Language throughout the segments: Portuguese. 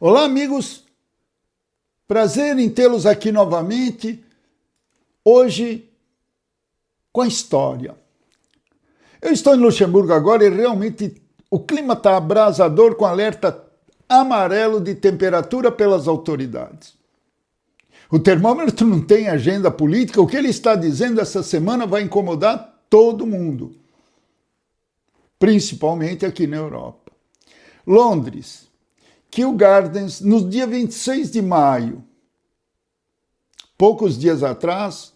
Olá, amigos. Prazer em tê-los aqui novamente, hoje com a história. Eu estou em Luxemburgo agora e realmente o clima está abrasador com alerta amarelo de temperatura pelas autoridades. O termômetro não tem agenda política, o que ele está dizendo essa semana vai incomodar todo mundo, principalmente aqui na Europa. Londres, Kew Gardens, no dia 26 de maio, poucos dias atrás,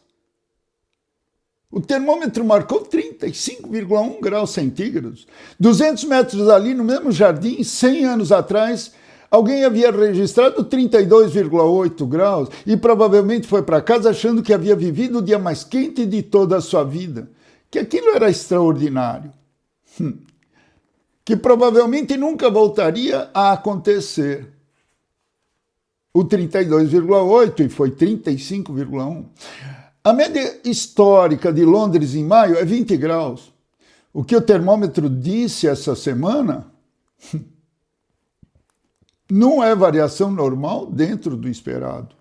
o termômetro marcou 35,1 graus centígrados. 200 metros ali no mesmo jardim, 100 anos atrás, alguém havia registrado 32,8 graus e provavelmente foi para casa achando que havia vivido o dia mais quente de toda a sua vida, que aquilo era extraordinário, que provavelmente nunca voltaria a acontecer. O 32,8 e foi 35,1. A média histórica de Londres em maio é 20 graus. O que o termômetro disse essa semana não é variação normal dentro do esperado.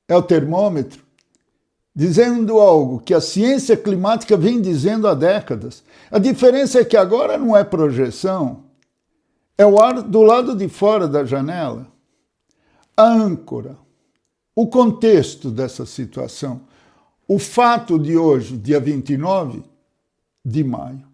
É o termômetro dizendo algo que a ciência climática vem dizendo há décadas. A diferença é que agora não é projeção, é o ar do lado de fora da janela. A âncora, o contexto dessa situação, o fato de hoje, dia 29 de maio.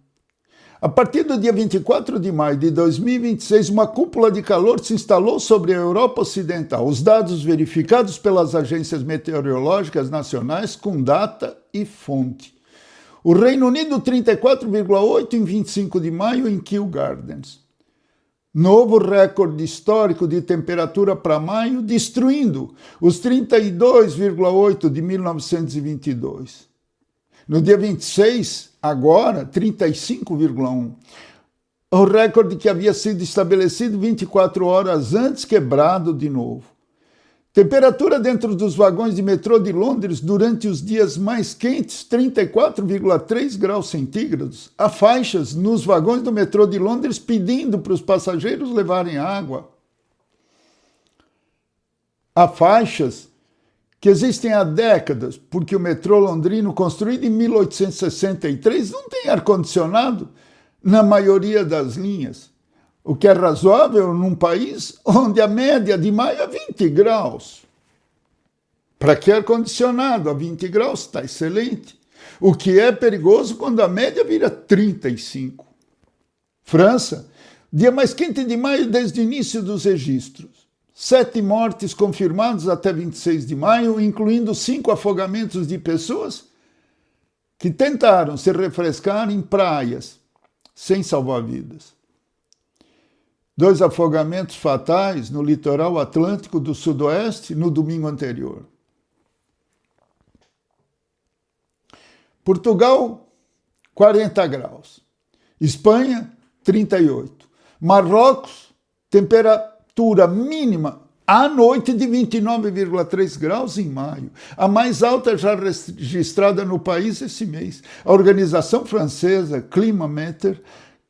A partir do dia 24 de maio de 2026, uma cúpula de calor se instalou sobre a Europa Ocidental. Os dados verificados pelas agências meteorológicas nacionais com data e fonte. O Reino Unido, 34,8 em 25 de maio em Kew Gardens. Novo recorde histórico de temperatura para maio, destruindo os 32,8 de 1922. No dia 26, agora, 35,1. O recorde que havia sido estabelecido 24 horas antes, quebrado de novo. Temperatura dentro dos vagões de metrô de Londres durante os dias mais quentes, 34,3 graus centígrados. Há faixas nos vagões do metrô de Londres pedindo para os passageiros levarem água. Há faixas que existem há décadas, porque o metrô londrino, construído em 1863, não tem ar-condicionado na maioria das linhas, o que é razoável num país onde a média de maio é 20 graus. Para que ar-condicionado a 20 graus está excelente, o que é perigoso quando a média vira 35. França, dia mais quente de maio desde o início dos registros. 7 mortes confirmadas até 26 de maio, incluindo 5 afogamentos de pessoas que tentaram se refrescar em praias, sem salvar-vidas. 2 afogamentos fatais no litoral atlântico do sudoeste no domingo anterior. Portugal, 40 graus. Espanha, 38. Marrocos, temperatura mínima à noite de 29,3 graus em maio, a mais alta já registrada no país esse mês. A organização francesa Climameter,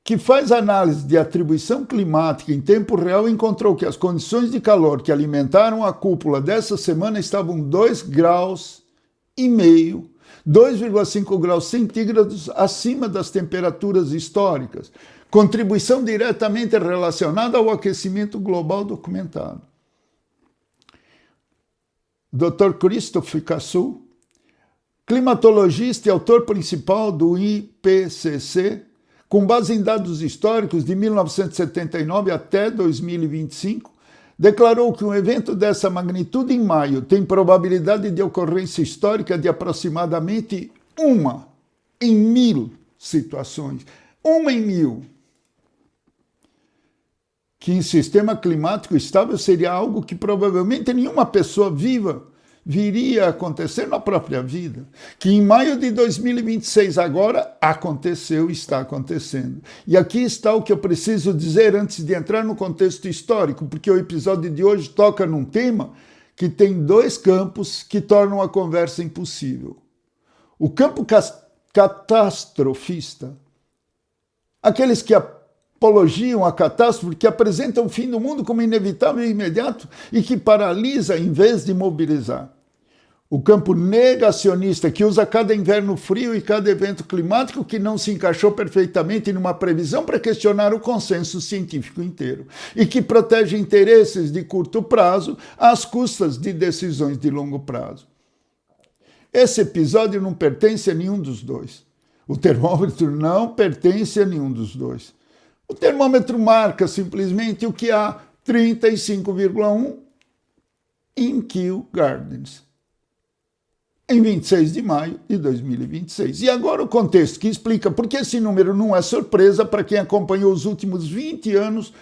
que faz análise de atribuição climática em tempo real, encontrou que as condições de calor que alimentaram a cúpula dessa semana estavam 2,5 graus, 2,5 graus centígrados acima das temperaturas históricas, contribuição diretamente relacionada ao aquecimento global documentado. Dr. Christophe Cassou, climatologista e autor principal do IPCC, com base em dados históricos de 1979 até 2025, declarou que um evento dessa magnitude em maio tem probabilidade de ocorrência histórica de aproximadamente 1 em 1000 situações. 1 em 1000. Que em sistema climático estável seria algo que provavelmente nenhuma pessoa viva viria a acontecer na própria vida. Que em maio de 2026 agora aconteceu e está acontecendo. E aqui está o que eu preciso dizer antes de entrar no contexto histórico, porque o episódio de hoje toca num tema que tem 2 campos que tornam a conversa impossível. O campo catastrofista, Aqueles que apologiam a catástrofe, que apresentam o fim do mundo como inevitável e imediato e que paralisa em vez de mobilizar. O campo negacionista, que usa cada inverno frio e cada evento climático que não se encaixou perfeitamente numa previsão para questionar o consenso científico inteiro, e que protege interesses de curto prazo às custas de decisões de longo prazo. Esse episódio não pertence a nenhum dos dois. O termômetro não pertence a nenhum dos dois. O termômetro marca simplesmente o que há 35,1 em Kew Gardens, em 26 de maio de 2026. E agora o contexto que explica por que esse número não é surpresa para quem acompanhou os últimos 20 anos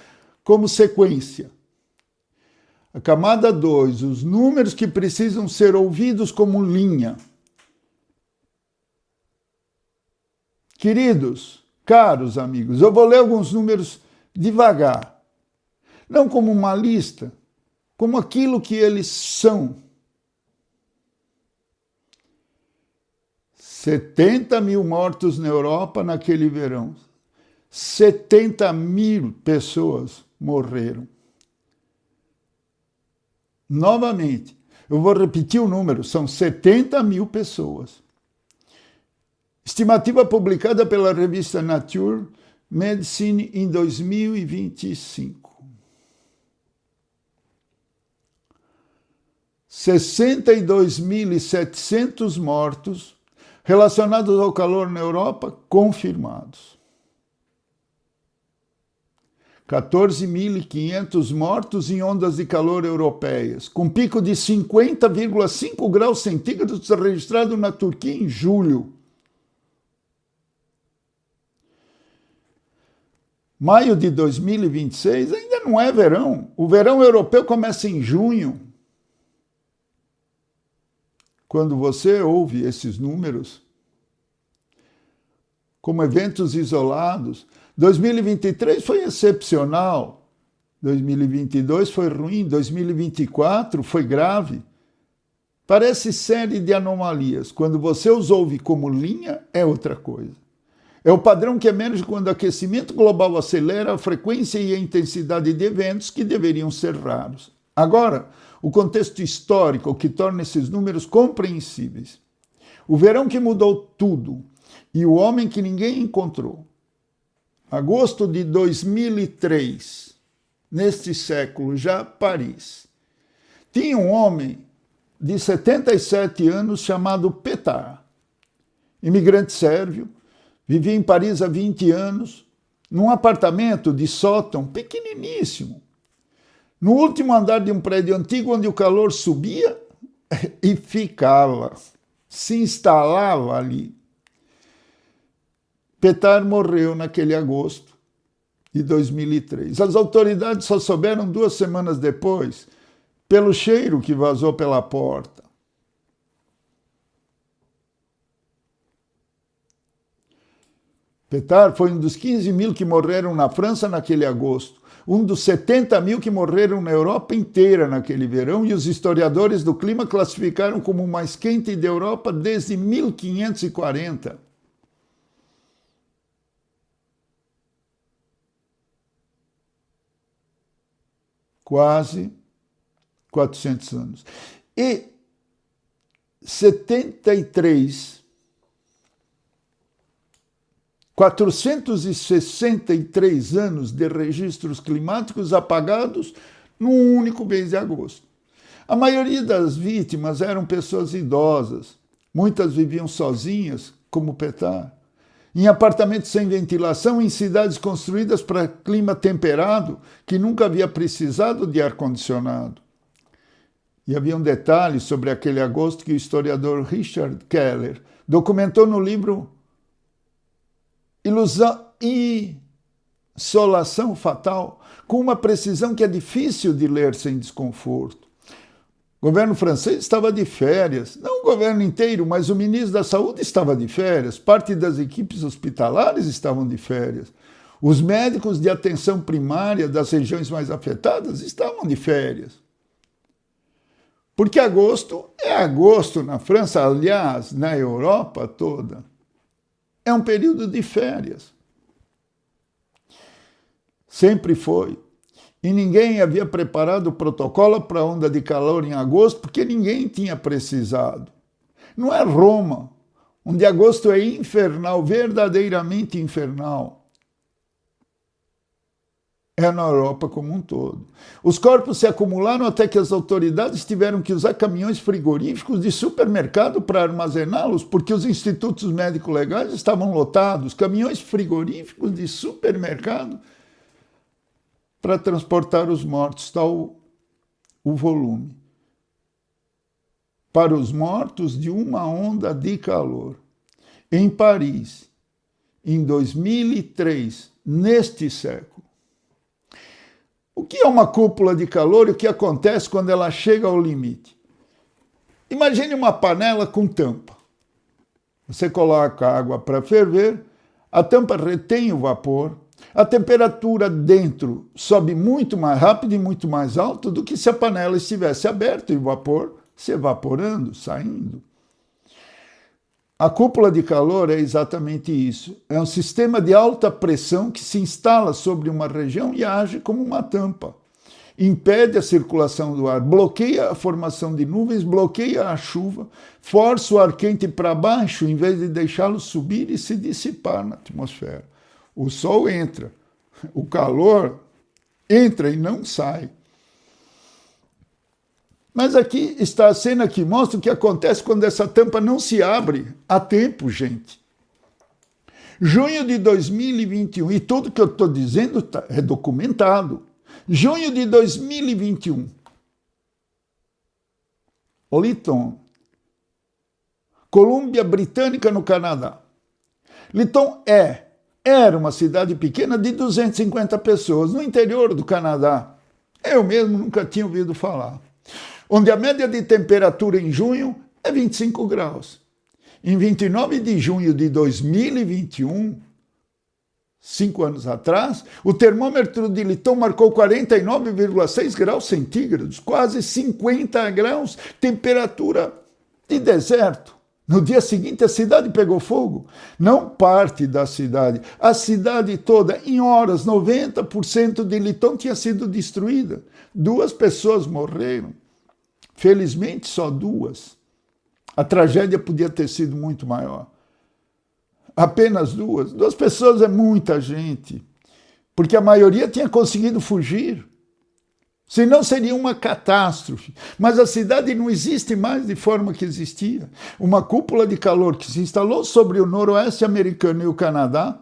como sequência. A camada 2, os números que precisam ser ouvidos como linha. Queridos, caros amigos, eu vou ler alguns números devagar. Não como uma lista, como aquilo que eles são. 70 mil mortos na Europa naquele verão. 70 mil pessoas morreram. Novamente, eu vou repetir o número, são 70 mil pessoas. Estimativa publicada pela revista Nature Medicine em 2025. 62.700 mortos relacionados ao calor na Europa, confirmados. 14.500 mortos em ondas de calor europeias, com pico de 50,5 graus centígrados registrado na Turquia em julho. Maio de 2026 ainda não é verão. O verão europeu começa em junho. Quando você ouve esses números, como eventos isolados, 2023 foi excepcional, 2022 foi ruim, 2024 foi grave. Parece série de anomalias. Quando você os ouve como linha, é outra coisa. É o padrão que emerge quando o aquecimento global acelera a frequência e a intensidade de eventos que deveriam ser raros. Agora, o contexto histórico que torna esses números compreensíveis. O verão que mudou tudo e o homem que ninguém encontrou. Agosto de 2003, neste século, já Paris. Tinha um homem de 77 anos chamado Petar, imigrante sérvio, vivia em Paris há 20 anos, num apartamento de sótão pequeniníssimo, no último andar de um prédio antigo onde o calor subia e ficava, se instalava ali. Petar morreu naquele agosto de 2003. As autoridades só souberam 2 semanas depois, pelo cheiro que vazou pela porta. Petar foi um dos 15 mil que morreram na França naquele agosto, um dos 70 mil que morreram na Europa inteira naquele verão, e os historiadores do clima classificaram como o mais quente da Europa desde 1540. Quase 400 anos. E 463 anos de registros climáticos apagados num único mês de agosto. A maioria das vítimas eram pessoas idosas, muitas viviam sozinhas, como Petar, em apartamentos sem ventilação, em cidades construídas para clima temperado, que nunca havia precisado de ar-condicionado. E havia um detalhe sobre aquele agosto que o historiador Richard Keller documentou no livro Insolação Fatal, com uma precisão que é difícil de ler sem desconforto. O governo francês estava de férias, não o governo inteiro, mas o ministro da Saúde estava de férias, parte das equipes hospitalares estavam de férias, os médicos de atenção primária das regiões mais afetadas estavam de férias. Porque agosto é agosto na França, aliás, na Europa toda. É um período de férias. Sempre foi. E ninguém havia preparado o protocolo para a onda de calor em agosto, porque ninguém tinha precisado. Não é Roma, onde agosto é infernal, verdadeiramente infernal. É na Europa como um todo. Os corpos se acumularam até que as autoridades tiveram que usar caminhões frigoríficos de supermercado para armazená-los, porque os institutos médico-legais estavam lotados. Caminhões frigoríficos de supermercado para transportar os mortos, tal o volume. Para os mortos de uma onda de calor. Em Paris, em 2003, neste século. O que é uma cúpula de calor e o que acontece quando ela chega ao limite? Imagine uma panela com tampa. Você coloca a água para ferver, a tampa retém o vapor, a temperatura dentro sobe muito mais rápido e muito mais alto do que se a panela estivesse aberta e o vapor se evaporando, saindo. A cúpula de calor é exatamente isso. É um sistema de alta pressão que se instala sobre uma região e age como uma tampa. Impede a circulação do ar, bloqueia a formação de nuvens, bloqueia a chuva, força o ar quente para baixo em vez de deixá-lo subir e se dissipar na atmosfera. O sol entra, o calor entra e não sai. Mas aqui está a cena que mostra o que acontece quando essa tampa não se abre a tempo, gente. Junho de 2021, e tudo que eu estou dizendo é documentado. Junho de 2021. Lytton, Colômbia Britânica, no Canadá. Lytton era uma cidade pequena de 250 pessoas, no interior do Canadá. Eu mesmo nunca tinha ouvido falar. Onde a média de temperatura em junho é 25 graus. Em 29 de junho de 2021, 5 anos atrás, o termômetro de Lytton marcou 49,6 graus centígrados, quase 50 graus, temperatura de deserto. No dia seguinte, a cidade pegou fogo. Não parte da cidade. A cidade toda, em horas, 90% de Lytton tinha sido destruída. 2 pessoas morreram. Felizmente, só 2. A tragédia podia ter sido muito maior. Apenas 2. 2 pessoas é muita gente, porque a maioria tinha conseguido fugir. Senão seria uma catástrofe. Mas a cidade não existe mais de forma que existia. Uma cúpula de calor que se instalou sobre o noroeste americano e o Canadá,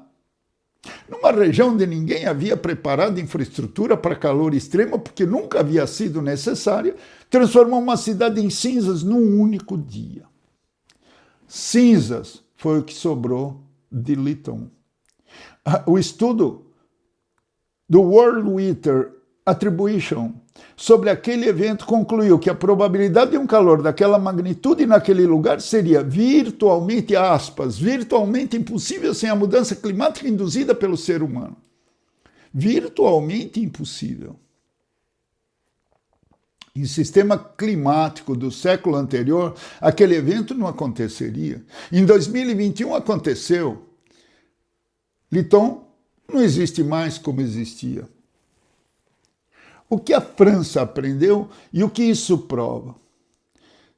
numa região onde ninguém havia preparado infraestrutura para calor extremo, porque nunca havia sido necessária, transformou uma cidade em cinzas num único dia. Cinzas foi o que sobrou de Lytton. O estudo do World Weather Attribution sobre aquele evento concluiu que a probabilidade de um calor daquela magnitude naquele lugar seria virtualmente, aspas, virtualmente impossível sem a mudança climática induzida pelo ser humano. Virtualmente impossível. Em sistema climático do século anterior, aquele evento não aconteceria. Em 2021 aconteceu. Lytton não existe mais como existia. O que a França aprendeu e o que isso prova?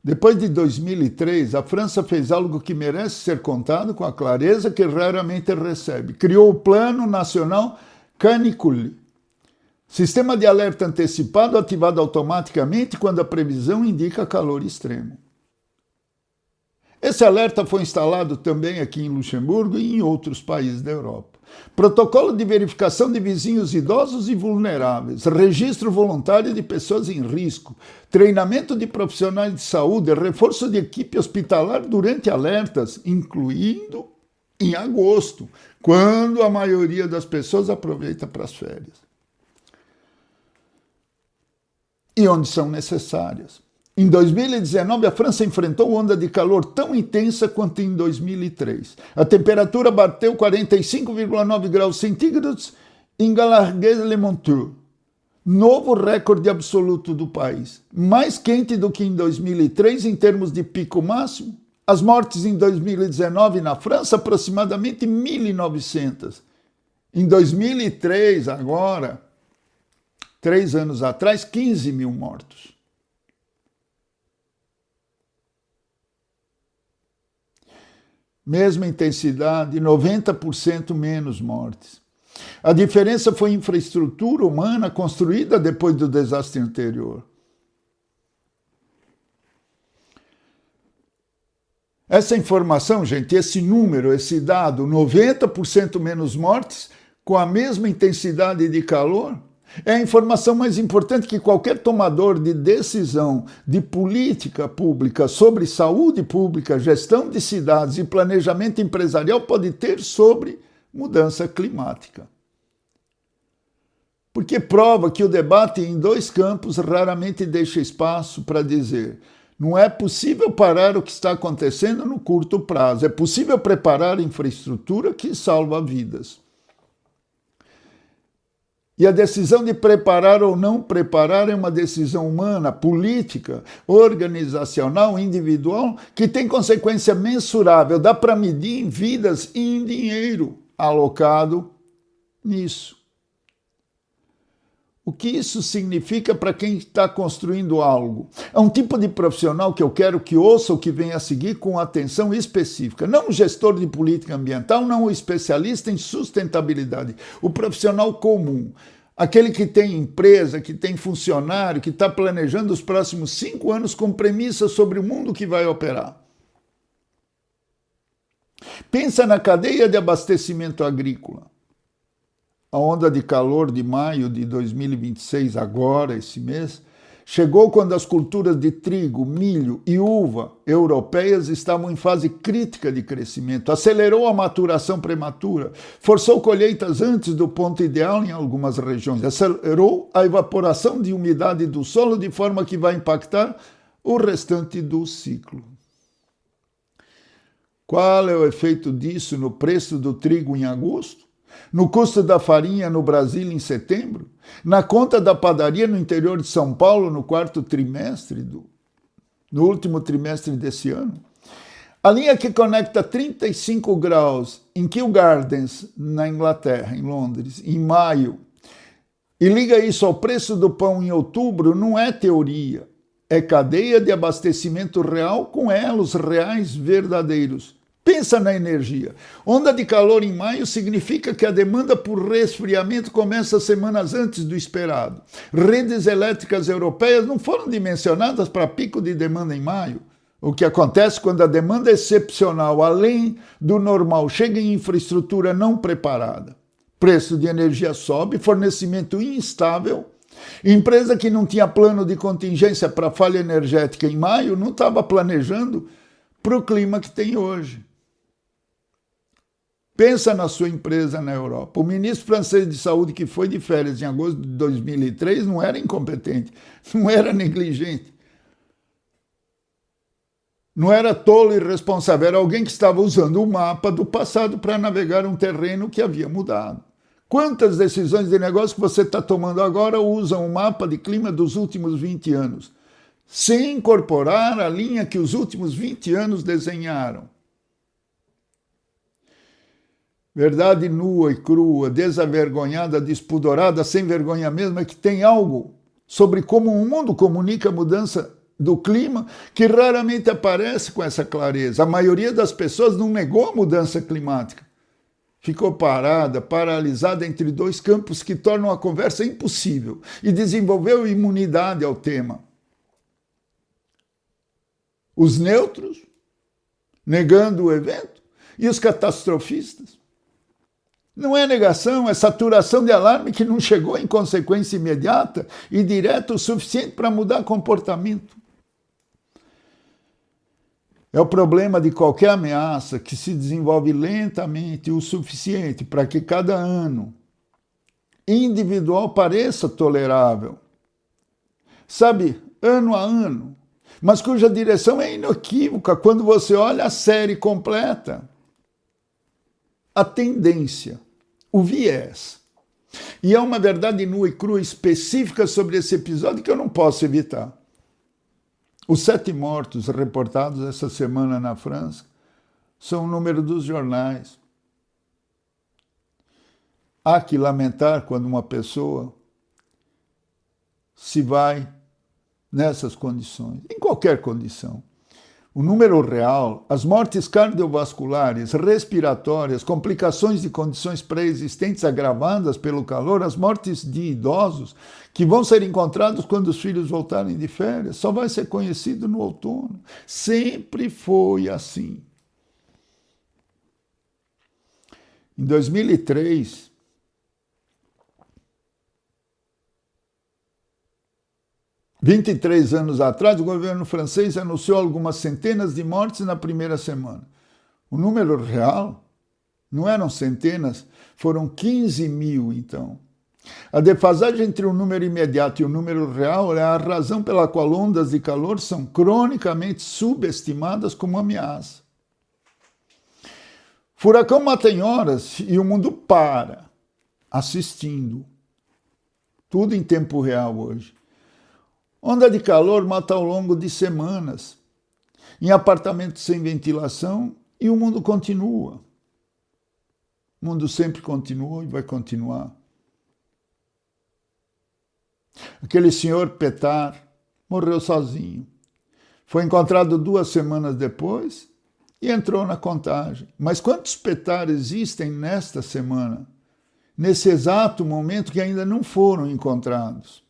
Depois de 2003, a França fez algo que merece ser contado com a clareza que raramente recebe. Criou o Plano Nacional Canicule, sistema de alerta antecipado ativado automaticamente quando a previsão indica calor extremo. Esse alerta foi instalado também aqui em Luxemburgo e em outros países da Europa. Protocolo de verificação de vizinhos idosos e vulneráveis, registro voluntário de pessoas em risco, treinamento de profissionais de saúde, reforço de equipe hospitalar durante alertas, incluindo em agosto, quando a maioria das pessoas aproveita para as férias. E onde são necessárias. Em 2019, a França enfrentou onda de calor tão intensa quanto em 2003. A temperatura bateu 45,9 graus centígrados em Galargues-le-Montreux, novo recorde absoluto do país. Mais quente do que em 2003 em termos de pico máximo. As mortes em 2019 na França, aproximadamente 1.900. Em 2003, agora, 3 anos atrás, 15 mil mortos. Mesma intensidade, 90% menos mortes. A diferença foi infraestrutura humana construída depois do desastre anterior. Essa informação, gente, esse número, esse dado, 90% menos mortes, com a mesma intensidade de calor, é a informação mais importante que qualquer tomador de decisão de política pública sobre saúde pública, gestão de cidades e planejamento empresarial pode ter sobre mudança climática. Porque prova que o debate em 2 campos raramente deixa espaço para dizer: não é possível parar o que está acontecendo no curto prazo, é possível preparar a infraestrutura que salva vidas. E a decisão de preparar ou não preparar é uma decisão humana, política, organizacional, individual, que tem consequência mensurável, dá para medir em vidas e em dinheiro alocado nisso. O que isso significa para quem está construindo algo? É um tipo de profissional que eu quero que ouça o que vem a seguir com atenção específica. Não o gestor de política ambiental, não o especialista em sustentabilidade. O profissional comum. Aquele que tem empresa, que tem funcionário, que está planejando os próximos 5 anos com premissas sobre o mundo que vai operar. Pensa na cadeia de abastecimento agrícola. A onda de calor de maio de 2026, agora, esse mês, chegou quando as culturas de trigo, milho e uva europeias estavam em fase crítica de crescimento, acelerou a maturação prematura, forçou colheitas antes do ponto ideal em algumas regiões, acelerou a evaporação de umidade do solo de forma que vai impactar o restante do ciclo. Qual é o efeito disso no preço do trigo em agosto? No custo da farinha no Brasil em setembro? Na conta da padaria no interior de São Paulo no no último trimestre desse ano? A linha que conecta 35 graus em Kew Gardens, na Inglaterra, em Londres, em maio, e liga isso ao preço do pão em outubro, não é teoria. É cadeia de abastecimento real com elos reais verdadeiros. Pensa na energia. Onda de calor em maio significa que a demanda por resfriamento começa semanas antes do esperado. Redes elétricas europeias não foram dimensionadas para pico de demanda em maio. O que acontece quando a demanda excepcional, além do normal, chega em infraestrutura não preparada. Preço de energia sobe, fornecimento instável. Empresa que não tinha plano de contingência para falha energética em maio não estava planejando para o clima que tem hoje. Pensa na sua empresa na Europa. O ministro francês de saúde que foi de férias em agosto de 2003 não era incompetente, não era negligente. Não era tolo e irresponsável, era alguém que estava usando o mapa do passado para navegar um terreno que havia mudado. Quantas decisões de negócio que você está tomando agora usam o mapa de clima dos últimos 20 anos, sem incorporar a linha que os últimos 20 anos desenharam? Verdade nua e crua, desavergonhada, despudorada, sem vergonha mesmo, é que tem algo sobre como o mundo comunica a mudança do clima que raramente aparece com essa clareza. A maioria das pessoas não negou a mudança climática. Ficou paralisada entre 2 campos que tornam a conversa impossível e desenvolveu imunidade ao tema. Os neutros, negando o evento, e os catastrofistas. Não é negação, é saturação de alarme que não chegou em consequência imediata e direta o suficiente para mudar comportamento. É o problema de qualquer ameaça que se desenvolve lentamente o suficiente para que cada ano individual pareça tolerável. Sabe, ano a ano, mas cuja direção é inequívoca quando você olha a série completa. A tendência, o viés. E é uma verdade nua e crua específica sobre esse episódio que eu não posso evitar. Os 7 mortos reportados essa semana na França são o número dos jornais. há que lamentar quando uma pessoa se vai nessas condições, em qualquer condição. O número real, as mortes cardiovasculares, respiratórias, complicações de condições pré-existentes agravadas pelo calor, as mortes de idosos, que vão ser encontrados quando os filhos voltarem de férias, só vai ser conhecido no outono. Sempre foi assim. Em 2003, (23 anos atrás, o governo francês anunciou algumas centenas de mortes na primeira semana. O número real não eram centenas, foram 15 mil, então. A defasagem entre o número imediato e o número real é a razão pela qual ondas de calor são cronicamente subestimadas como ameaça. Furacão mata em horas e o mundo para, assistindo. Tudo em tempo real hoje. Onda de calor mata ao longo de semanas, em apartamentos sem ventilação, e o mundo continua. O mundo sempre continuou e vai continuar. Aquele senhor Petar morreu sozinho. Foi encontrado 2 semanas depois e entrou na contagem. Mas quantos Petar existem nesta semana, nesse exato momento, que ainda não foram encontrados?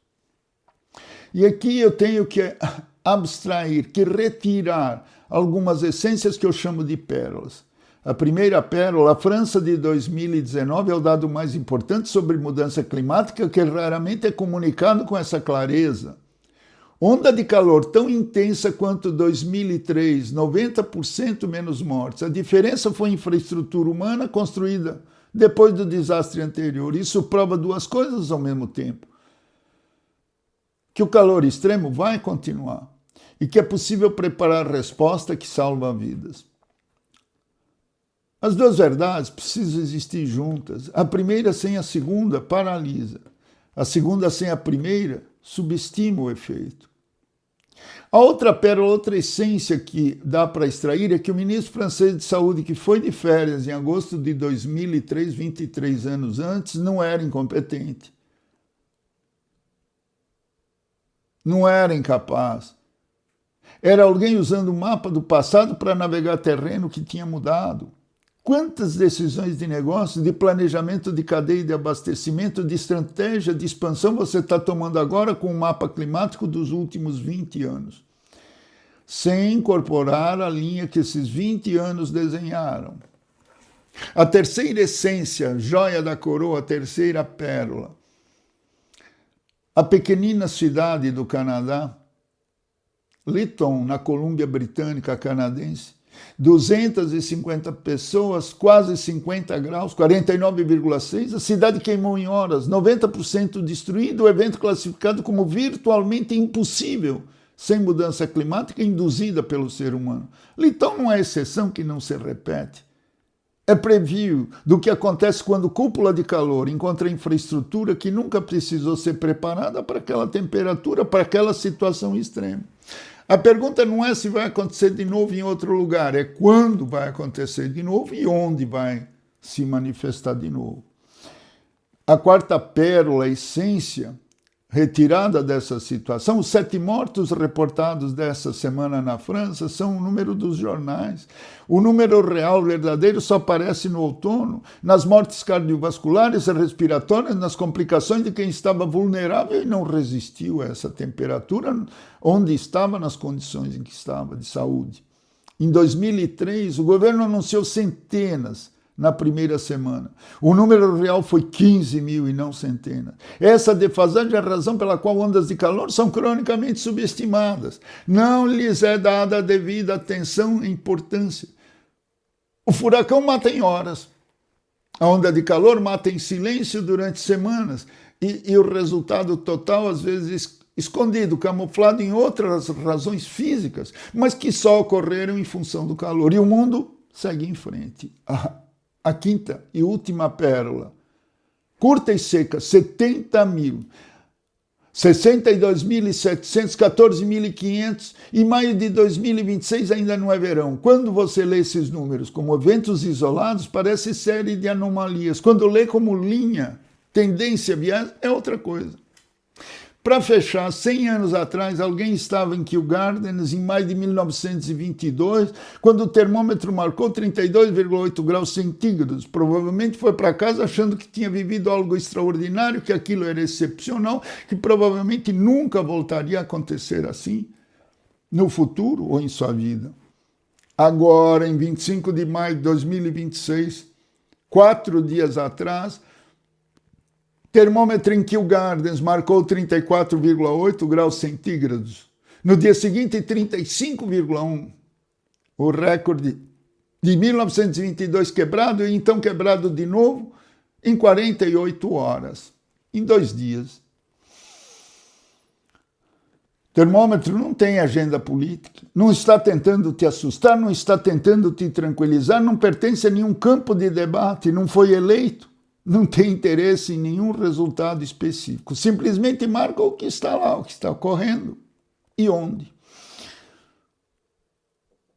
E aqui eu tenho que abstrair, que retirar algumas essências que eu chamo de pérolas. A primeira pérola, a França de 2019, é o dado mais importante sobre mudança climática, que raramente é comunicado com essa clareza. Onda de calor tão intensa quanto 2003, 90% menos mortes. A diferença foi infraestrutura humana construída depois do desastre anterior. Isso prova 2 coisas ao mesmo tempo. Que o calor extremo vai continuar e que é possível preparar resposta que salva vidas. As 2 verdades precisam existir juntas. A primeira sem a segunda paralisa. A segunda sem a primeira subestima o efeito. A outra pérola, outra essência que dá para extrair é que o ministro francês de saúde, que foi de férias em agosto de 2003, 23 anos antes, não era incompetente. Não era incapaz. Era alguém usando o mapa do passado para navegar terreno que tinha mudado. Quantas decisões de negócio, de planejamento de cadeia de abastecimento, de estratégia de expansão você está tomando agora com o mapa climático dos últimos 20 anos? Sem incorporar a linha que esses 20 anos desenharam. A terceira essência, joia da coroa, a terceira pérola. A pequenina cidade do Canadá, Lytton, na Colômbia Britânica canadense, 250 pessoas, quase 50 graus, 49,6, a cidade queimou em horas, 90% destruído, o evento classificado como virtualmente impossível, sem mudança climática induzida pelo ser humano. Lytton não é exceção que não se repete. É preview do que acontece quando cúpula de calor encontra infraestrutura que nunca precisou ser preparada para aquela temperatura, para aquela situação extrema. A pergunta não é se vai acontecer de novo em outro lugar, é quando vai acontecer de novo e onde vai se manifestar de novo. A quarta pérola, a essência retirada dessa situação, os 7 mortos reportados dessa semana na França são o número dos jornais. O número real, verdadeiro, só aparece no outono, nas mortes cardiovasculares e respiratórias, nas complicações de quem estava vulnerável e não resistiu a essa temperatura, onde estava, nas condições em que estava de saúde. Em 2003, o governo anunciou centenas na primeira semana. O número real foi 15 mil e não centenas. Essa defasagem é a razão pela qual ondas de calor são cronicamente subestimadas. Não lhes é dada a devida atenção e importância. O furacão mata em horas. A onda de calor mata em silêncio durante semanas. E o resultado total, às vezes, escondido, camuflado em outras razões físicas, mas que só ocorreram em função do calor. E o mundo segue em frente. A quinta e última pérola, curta e seca, 70 mil. 62.700, 14.500, e maio de 2026 ainda não é verão. Quando você lê esses números como eventos isolados, parece série de anomalias. Quando lê como linha, tendência, viés, é outra coisa. Para fechar, 100 anos atrás, alguém estava em Kew Gardens, em maio de 1922, quando o termômetro marcou 32,8 graus centígrados. Provavelmente foi para casa achando que tinha vivido algo extraordinário, que aquilo era excepcional, que provavelmente nunca voltaria a acontecer assim no futuro ou em sua vida. Agora, em 25 de maio de 2026, 4 dias atrás, termômetro em Kew Gardens marcou 34,8 graus centígrados. No dia seguinte, 35,1. O recorde de 1922 quebrado, e então quebrado de novo em 48 horas, em 2 dias. O termômetro não tem agenda política, não está tentando te assustar, não está tentando te tranquilizar, não pertence a nenhum campo de debate, não foi eleito. Não tem interesse em nenhum resultado específico. Simplesmente marca o que está lá, o que está ocorrendo e onde.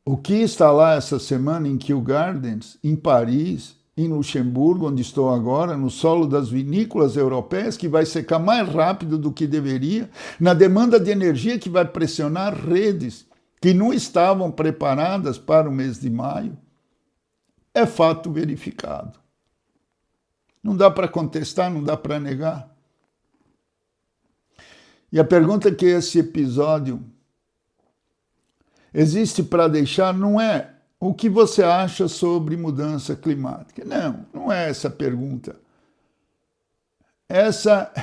O que está lá essa semana em Kew Gardens, em Paris, em Luxemburgo, onde estou agora, no solo das vinícolas europeias, que vai secar mais rápido do que deveria, na demanda de energia que vai pressionar redes que não estavam preparadas para o mês de maio, é fato verificado. Não dá para contestar, não dá para negar. E a pergunta que esse episódio existe para deixar não é o que você acha sobre mudança climática. Não, não é essa a pergunta. Essa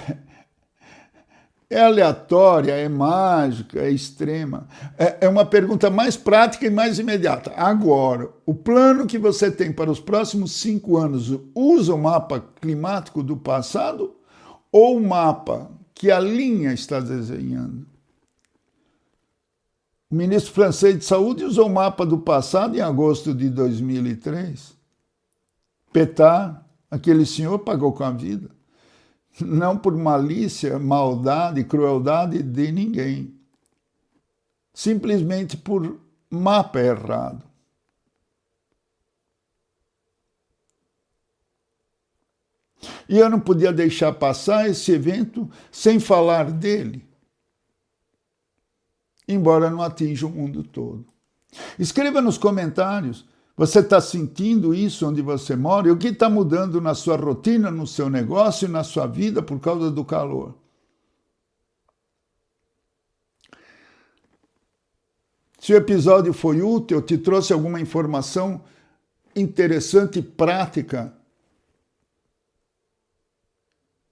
é aleatória, é mágica, é extrema. É uma pergunta mais prática e mais imediata. Agora, o plano que você tem para os próximos 5 anos usa o mapa climático do passado ou o mapa que a linha está desenhando? O ministro francês de Saúde usou o mapa do passado em agosto de 2003. Pétard, aquele senhor, pagou com a vida. Não por malícia, maldade, crueldade de ninguém. Simplesmente por mapa errado. E eu não podia deixar passar esse evento sem falar dele, embora não atinja o mundo todo. Escreva nos comentários. Você está sentindo isso onde você mora? E o que está mudando na sua rotina, no seu negócio e na sua vida por causa do calor? Se o episódio foi útil, te trouxe alguma informação interessante e prática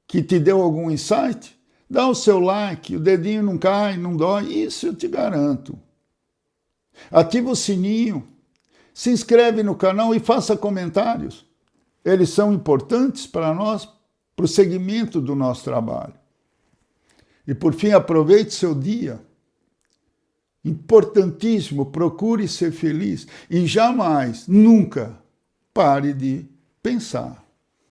que te deu algum insight, dá o seu like, o dedinho não cai, não dói, isso eu te garanto. Ativa o sininho. Se inscreve no canal e faça comentários. Eles são importantes para nós, para o segmento do nosso trabalho. E por fim, aproveite seu dia. Importantíssimo, procure ser feliz. E jamais, nunca, pare de pensar.